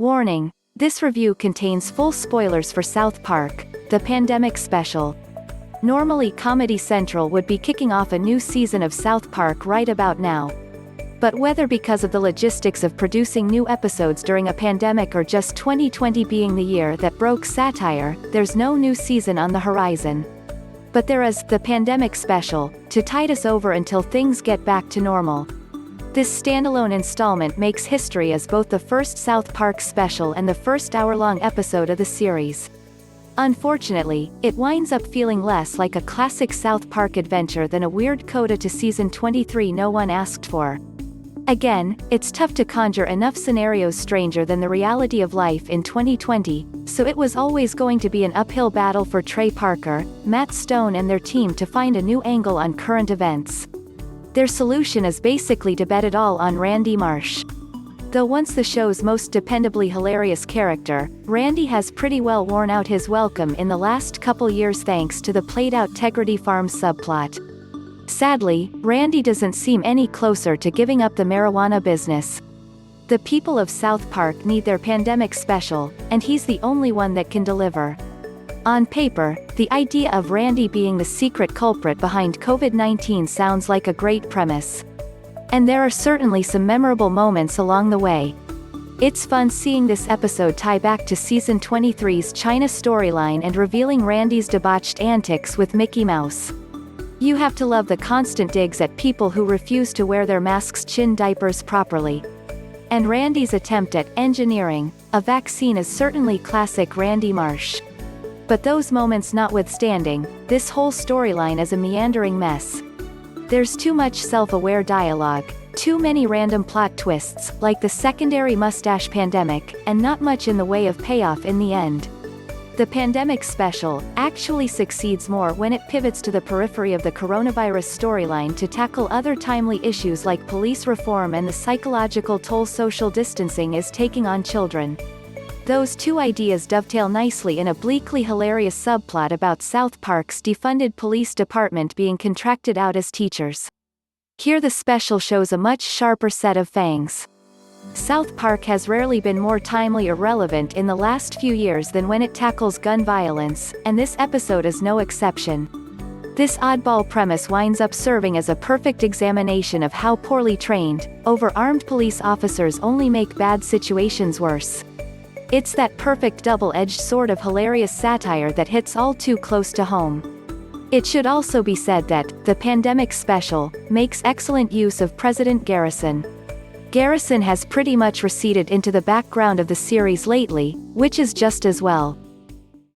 Warning: this review contains full spoilers for South Park, the pandemic special. Normally Comedy Central would be kicking off a new season of South Park right about now. But whether because of the logistics of producing new episodes during a pandemic or just 2020 being the year that broke satire, there's no new season on the horizon. But there is the pandemic special, to tide us over until things get back to normal. This standalone installment makes history as both the first South Park special and the first hour-long episode of the series. Unfortunately, it winds up feeling less like a classic South Park adventure than a weird coda to season 23 no one asked for. Again, it's tough to conjure enough scenarios stranger than the reality of life in 2020, so it was always going to be an uphill battle for Trey Parker, Matt Stone and their team to find a new angle on current events. Their solution is basically to bet it all on Randy Marsh. Though once the show's most dependably hilarious character, Randy has pretty well worn out his welcome in the last couple years thanks to the played-out Tegridy Farms subplot. Sadly, Randy doesn't seem any closer to giving up the marijuana business. The people of South Park need their pandemic special, and he's the only one that can deliver. On paper, the idea of Randy being the secret culprit behind COVID-19 sounds like a great premise. And there are certainly some memorable moments along the way. It's fun seeing this episode tie back to Season 23's China storyline and revealing Randy's debauched antics with Mickey Mouse. You have to love the constant digs at people who refuse to wear their masks' chin diapers properly. And Randy's attempt at engineering a vaccine is certainly classic Randy Marsh. But those moments notwithstanding, this whole storyline is a meandering mess. There's too much self-aware dialogue, too many random plot twists, like the secondary mustache pandemic, and not much in the way of payoff in the end. The pandemic special actually succeeds more when it pivots to the periphery of the coronavirus storyline to tackle other timely issues like police reform and the psychological toll social distancing is taking on children. Those two ideas dovetail nicely in a bleakly hilarious subplot about South Park's defunded police department being contracted out as teachers. Here the special shows a much sharper set of fangs. South Park has rarely been more timely or relevant in the last few years than when it tackles gun violence, and this episode is no exception. This oddball premise winds up serving as a perfect examination of how poorly trained, overarmed police officers only make bad situations worse. It's that perfect double-edged sword of hilarious satire that hits all too close to home. It should also be said that the pandemic special makes excellent use of President Garrison. Garrison has pretty much receded into the background of the series lately, which is just as well.